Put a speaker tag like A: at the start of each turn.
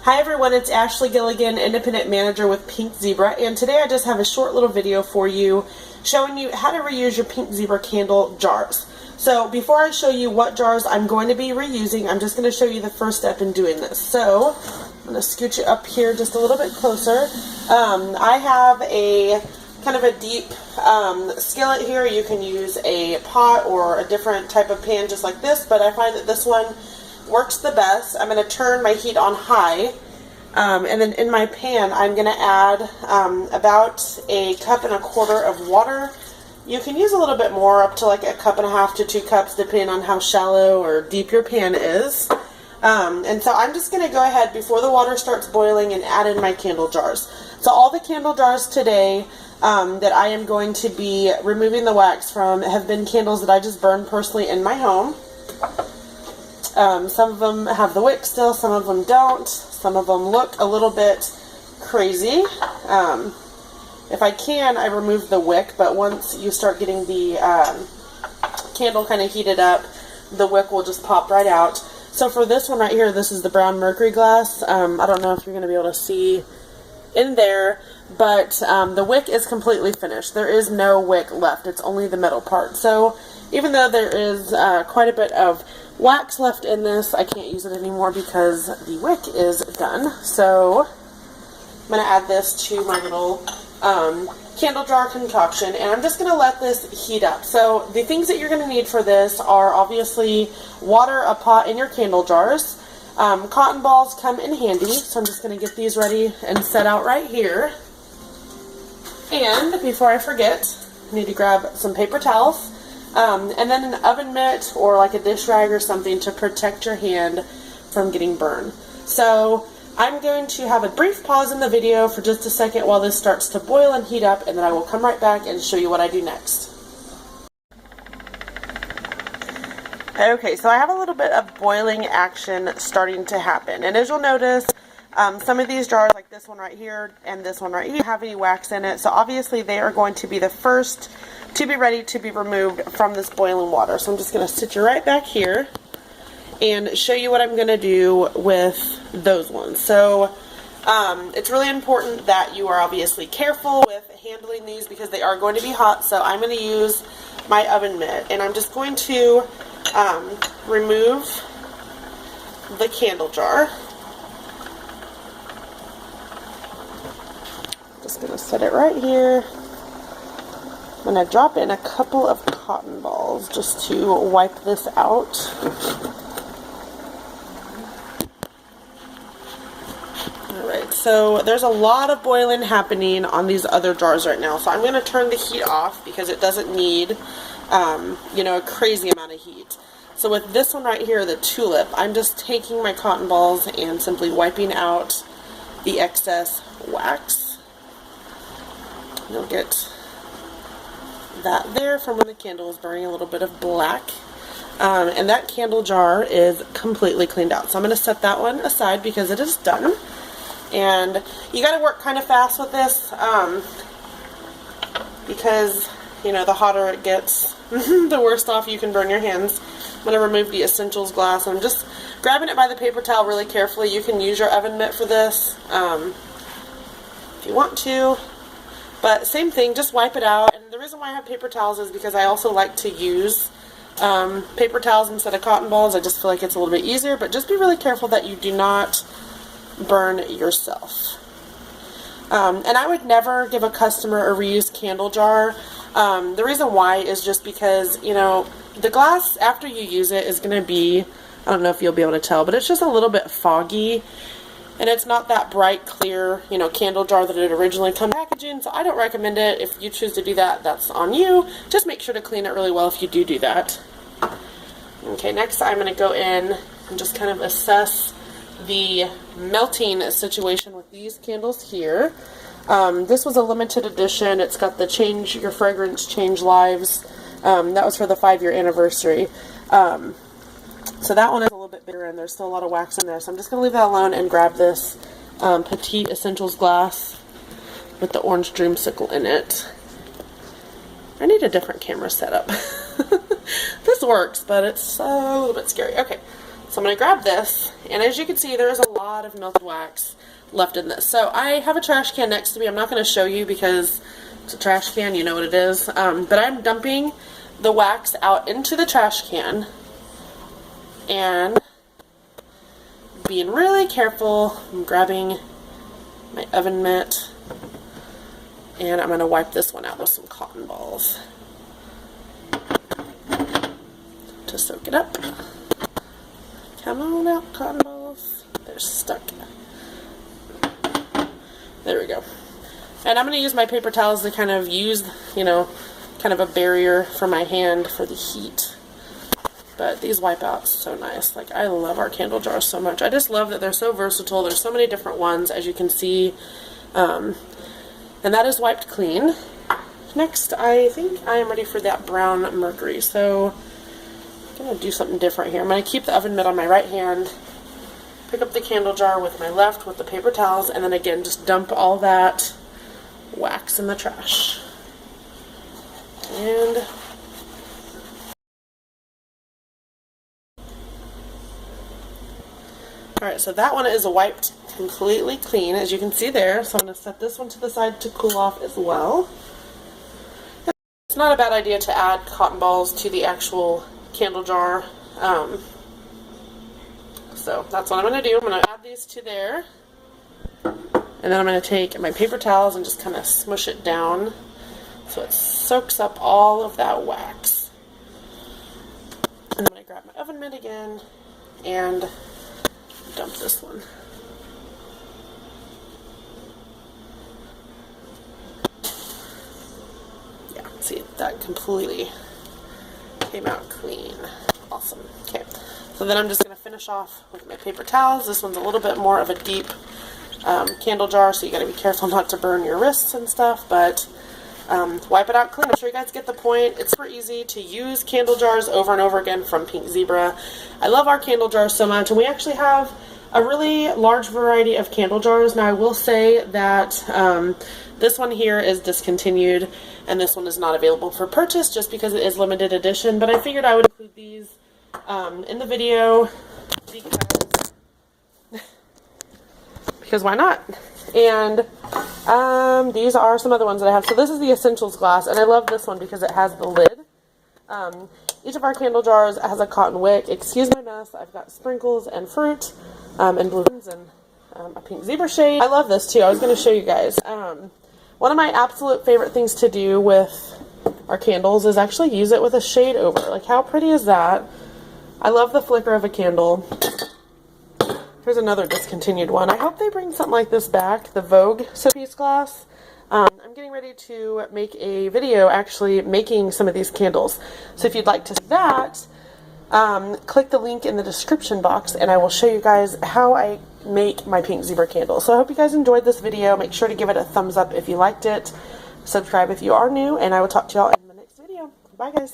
A: Hi everyone, it's Ashley Gilligan, Independent Manager with Pink Zebra, and today I just have a short little video for you showing you how to reuse your Pink Zebra candle jars. So before I show you what jars I'm going to be reusing, I'm just going to show you the first step in doing this. So I'm going to scooch it up here just a little bit closer. I have a kind of a deep skillet here. You can use a pot or a different type of pan just like this, but I find that this one works the best. I'm going to turn my heat on high, and then in my pan I'm going to add about 1.25 cups of water. You can use a little bit more, up to like 1.5 cups to 2 cups, depending on how shallow or deep your pan is. And so I'm just going to go ahead before the water starts boiling and add in my candle jars. So all the candle jars today that I am going to be removing the wax from have been candles that I just burned personally in my home. Some of them have the wick still, some of them don't. Some of them look a little bit crazy. If I can, I remove the wick, but once you start getting the candle kind of heated up, the wick will just pop right out. So for this one right here, this is the brown mercury glass. I don't know if you're going to be able to see in there, but the wick is completely finished. There is no wick left. It's only the middle part. So even though there is quite a bit of wax left in this, I can't use it anymore because the wick is done. So I'm going to add this to my little candle jar concoction, and I'm just going to let this heat up. So the things that you're going to need for this are obviously water, a pot, and your candle jars. Cotton balls come in handy, so I'm just going to get these ready and set out right here. And before I forget, I need to grab some paper towels. And then an oven mitt or like a dish rag or something to protect your hand from getting burned. So I'm going to have a brief pause in the video for just a second while this starts to boil and heat up, and then I will come right back and show you what I do next. Okay, so I have a little bit of boiling action starting to happen, and as you'll notice, some of these jars, like this one right here and this one right here, have any wax in it, so obviously they are going to be the first to be ready to be removed from this boiling water. So I'm just going to sit you right back here and show you what I'm going to do with those ones. So it's really important that you are obviously careful with handling these because they are going to be hot. So I'm going to use my oven mitt, and I'm just going to remove the candle jar. Just going to set it right here. I'm going to drop in a couple of cotton balls just to wipe this out. Alright, so there's a lot of boiling happening on these other jars right now. So I'm going to turn the heat off because it doesn't need, a crazy amount of heat. So with this one right here, the tulip, I'm just taking my cotton balls and simply wiping out the excess wax. You'll get that there from when the candle was burning, a little bit of black. And that candle jar is completely cleaned out. So I'm going to set that one aside because it is done. And you got to work kind of fast with this because, the hotter it gets, the worse off you can burn your hands. I'm going to remove the essentials glass. I'm just grabbing it by the paper towel really carefully. You can use your oven mitt for this if you want to. But same thing, just wipe it out. And the reason why I have paper towels is because I also like to use paper towels instead of cotton balls. I just feel like it's a little bit easier, but just be really careful that you do not burn yourself. And I would never give a customer a reused candle jar. The reason why is just because, the glass after you use it is going to be, I don't know if you'll be able to tell, but it's just a little bit foggy. And it's not that bright, clear, candle jar that it originally comes in packaging, so I don't recommend it. If you choose to do that, that's on you. Just make sure to clean it really well if you do that. Okay, next I'm going to go in and just kind of assess the melting situation with these candles here. This was a limited edition. It's got the change your fragrance, change lives. That was for the 5-year anniversary. So that one is a little bit bigger and there's still a lot of wax in there. So I'm just going to leave that alone and grab this Petite Essentials glass with the orange dreamsicle in it. I need a different camera setup. This works, but it's a little bit scary. Okay, So I'm going to grab this, and as you can see, there's a lot of melted wax left in this. So I have a trash can next to me. I'm not going to show you because it's a trash can, you know what it is. But I'm dumping the wax out into the trash can and being really careful. I'm grabbing my oven mitt, and I'm going to wipe this one out with some cotton balls to soak it up. Come on out, cotton balls. They're stuck. There we go. And I'm going to use my paper towels to kind of use, you know, kind of a barrier for my hand for the heat. But these wipe out so nice. Like, I love our candle jars so much. I just love that they're so versatile. There's so many different ones, as you can see. And that is wiped clean. Next, I think I am ready for that brown mercury. So I'm going to do something different here. I'm going to keep the oven mitt on my right hand, pick up the candle jar with my left with the paper towels, and then again just dump all that wax in the trash. And alright, so that one is wiped completely clean, as you can see there. So I'm going to set this one to the side to cool off as well. It's not a bad idea to add cotton balls to the actual candle jar. So that's what I'm going to do. I'm going to add these to there. And then I'm going to take my paper towels and just kind of smush it down so it soaks up all of that wax. And then I'm going to grab my oven mitt again and dump this one. Yeah, see, that completely came out clean. Awesome. Okay, so then I'm just going to finish off with my paper towels. This one's a little bit more of a deep candle jar, so you got to be careful not to burn your wrists and stuff, but wipe it out clean. I'm sure you guys get the point. It's super easy to use candle jars over and over again from Pink Zebra. I love our candle jars so much, and we actually have a really large variety of candle jars. Now I will say that this one here is discontinued, and this one is not available for purchase just because it is limited edition, but I figured I would include these in the video because why not? And these are some other ones that I have. So this is the Essentials glass, and I love this one because it has the lid. Each of our candle jars has a cotton wick. Excuse my mess. I've got sprinkles and fruit and balloons and a pink zebra shade. I love this too. I was going to show you guys. One of my absolute favorite things to do with our candles is actually use it with a shade over. Like, how pretty is that? I love the flicker of a candle. Here's another discontinued one. I hope they bring something like this back, the Vogue piece glass. I'm getting ready to make a video actually making some of these candles. So if you'd like to see that, click the link in the description box and I will show you guys how I make my Pink Zebra candles. So I hope you guys enjoyed this video. Make sure to give it a thumbs up if you liked it. Subscribe if you are new, and I will talk to y'all in the next video. Bye guys.